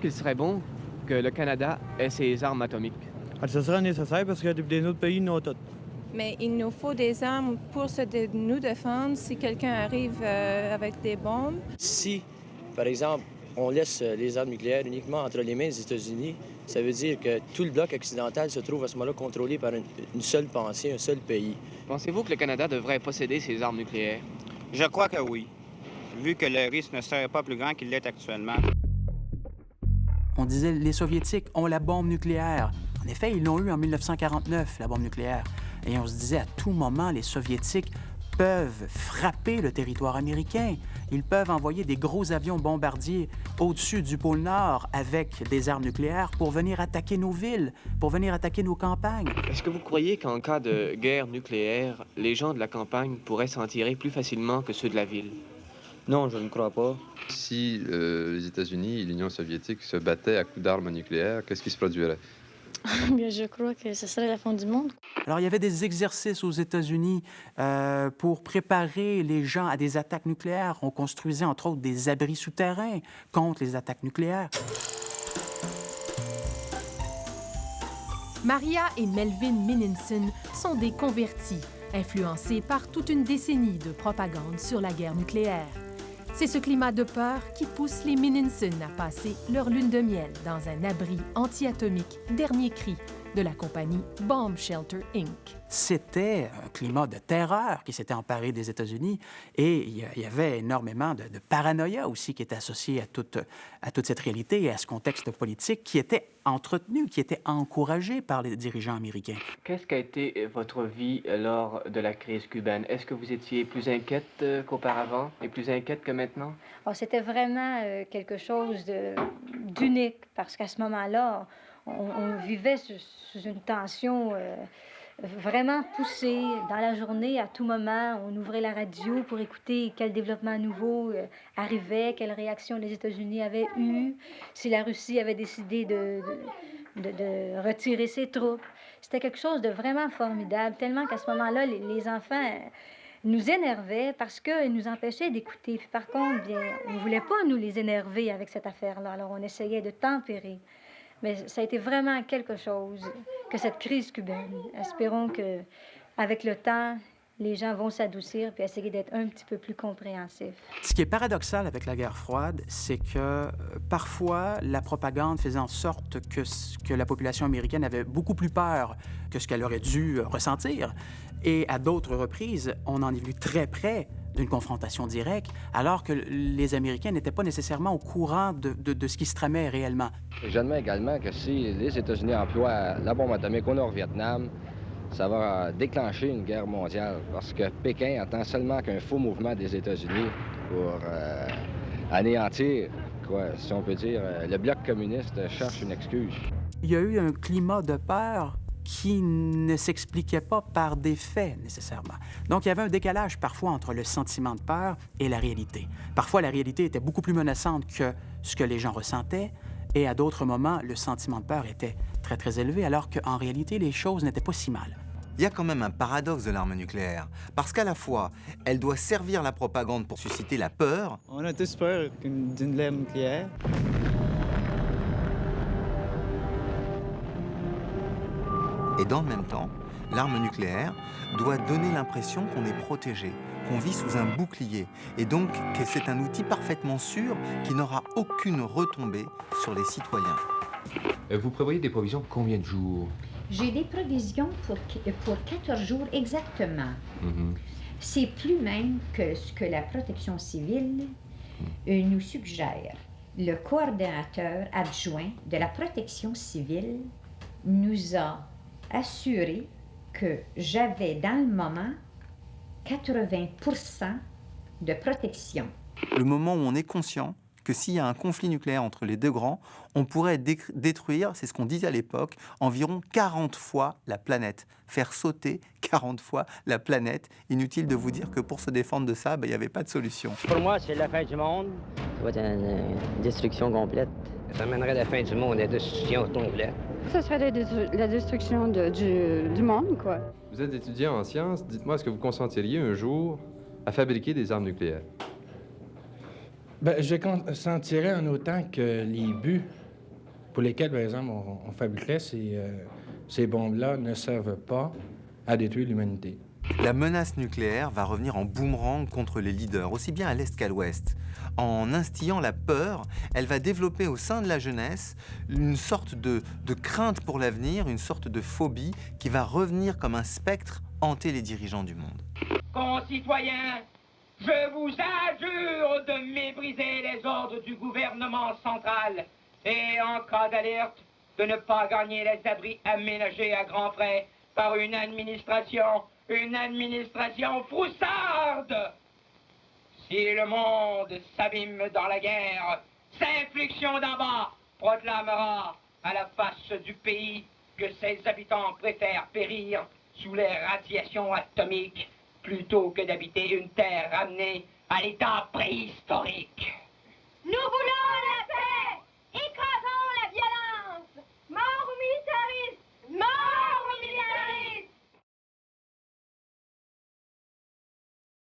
qu'il serait bon que le Canada ait ses armes atomiques? Ah, ça serait nécessaire parce que des autres pays n'ont tout. Mais il nous faut des armes pour nous défendre si quelqu'un arrive avec des bombes. Si, par exemple, on laisse les armes nucléaires uniquement entre les mains des États-Unis, ça veut dire que tout le bloc occidental se trouve à ce moment-là contrôlé par une seule pensée, un seul pays. Pensez-vous que le Canada devrait posséder ses armes nucléaires? Je crois que oui, vu que le risque ne serait pas plus grand qu'il l'est actuellement. On disait les Soviétiques ont la bombe nucléaire. En effet, ils l'ont eu en 1949, la bombe nucléaire. Et on se disait à tout moment, les Soviétiques peuvent frapper le territoire américain. Ils peuvent envoyer des gros avions bombardiers au-dessus du pôle Nord avec des armes nucléaires pour venir attaquer nos villes, pour venir attaquer nos campagnes. Est-ce que vous croyez qu'en cas de guerre nucléaire, les gens de la campagne pourraient s'en tirer plus facilement que ceux de la ville? Non, je ne crois pas. Si les États-Unis et l'Union soviétique se battaient à coups d'armes nucléaires, qu'est-ce qui se produirait? Bien, je crois que ce serait la fin du monde. Alors, il y avait des exercices aux États-Unis pour préparer les gens à des attaques nucléaires. On construisait, entre autres, des abris souterrains contre les attaques nucléaires. Maria et Melvin Minninson sont des convertis, influencés par toute une décennie de propagande sur la guerre nucléaire. C'est ce climat de peur qui pousse les Minninson à passer leur lune de miel dans un abri anti-atomique dernier cri de la compagnie Bomb Shelter Inc. C'était un climat de terreur qui s'était emparé des États-Unis et il y avait énormément de paranoïa aussi qui était associée à toute cette réalité et à ce contexte politique qui était entretenu, qui était encouragé par les dirigeants américains. Qu'est-ce qu'a été votre vie lors de la crise cubaine? Est-ce que vous étiez plus inquiète qu'auparavant et plus inquiète que maintenant? Oh, c'était vraiment quelque chose d'unique parce qu'à ce moment-là, on vivait sous une tension vraiment poussée. Dans la journée, à tout moment, on ouvrait la radio pour écouter quel développement nouveau arrivait, quelle réaction les États-Unis avaient eue, si la Russie avait décidé de retirer ses troupes. C'était quelque chose de vraiment formidable, tellement qu'à ce moment-là, les enfants nous énervaient parce qu'ils nous empêchaient d'écouter. Puis par contre, bien, on ne voulait pas nous les énerver avec cette affaire-là, alors on essayait de tempérer. Mais ça a été vraiment quelque chose que cette crise cubaine. Espérons qu'avec le temps, les gens vont s'adoucir puis essayer d'être un petit peu plus compréhensifs. Ce qui est paradoxal avec la guerre froide, c'est que parfois, la propagande faisait en sorte que la population américaine avait beaucoup plus peur que ce qu'elle aurait dû ressentir. Et à d'autres reprises, on en est venu très près d'une confrontation directe, alors que les Américains n'étaient pas nécessairement au courant de ce qui se tramait réellement. J'admets également que si les États-Unis emploient la bombe atomique au Nord-Vietnam, ça va déclencher une guerre mondiale, parce que Pékin attend seulement qu'un faux mouvement des États-Unis pour anéantir, si on peut dire, le bloc communiste cherche une excuse. Il y a eu un climat de peur qui ne s'expliquait pas par des faits, nécessairement. Donc, il y avait un décalage parfois entre le sentiment de peur et la réalité. Parfois, la réalité était beaucoup plus menaçante que ce que les gens ressentaient, et à d'autres moments, le sentiment de peur était très, très élevé, alors qu'en réalité, les choses n'étaient pas si mal. Il y a quand même un paradoxe de l'arme nucléaire, parce qu'à la fois, elle doit servir la propagande pour susciter la peur. On a tous peur d'une guerre nucléaire. Et dans le même temps, l'arme nucléaire doit donner l'impression qu'on est protégé, qu'on vit sous un bouclier, et donc que c'est un outil parfaitement sûr qui n'aura aucune retombée sur les citoyens. Vous prévoyez des provisions pour combien de jours? J'ai des provisions pour 14 jours exactement. C'est plus même que ce que la protection civile nous suggère. Le coordonnateur adjoint de la protection civile nous a assuré que j'avais dans le moment 80% de protection. Le moment où on est conscient que s'il y a un conflit nucléaire entre les deux grands, on pourrait détruire, c'est ce qu'on disait à l'époque, environ 40 fois la planète. Faire sauter 40 fois la planète. Inutile de vous dire que pour se défendre de ça, il n'y avait pas de solution. Pour moi, c'est la fin du monde. Ça va être une destruction complète. Ça mènerait à la fin du monde, la destruction complète. Ça serait la destruction du monde, quoi. Vous êtes étudiant en sciences. Dites-moi, est-ce que vous consentiriez un jour à fabriquer des armes nucléaires? Je consentirais en autant que les buts pour lesquels, par exemple, on fabriquait ces bombes-là ne servent pas à détruire l'humanité. La menace nucléaire va revenir en boomerang contre les leaders, aussi bien à l'Est qu'à l'Ouest. En instillant la peur, elle va développer au sein de la jeunesse une sorte de crainte pour l'avenir, une sorte de phobie qui va revenir comme un spectre hanter les dirigeants du monde. Concitoyens, je vous adjure de mépriser les ordres du gouvernement central et en cas d'alerte, de ne pas gagner les abris aménagés à grands frais par une administration froussarde. Si le monde s'abîme dans la guerre, Saint-Fluxion d'en bas proclamera à la face du pays que ses habitants préfèrent périr sous les radiations atomiques plutôt que d'habiter une terre ramenée à l'état préhistorique. Nous voulons la paix!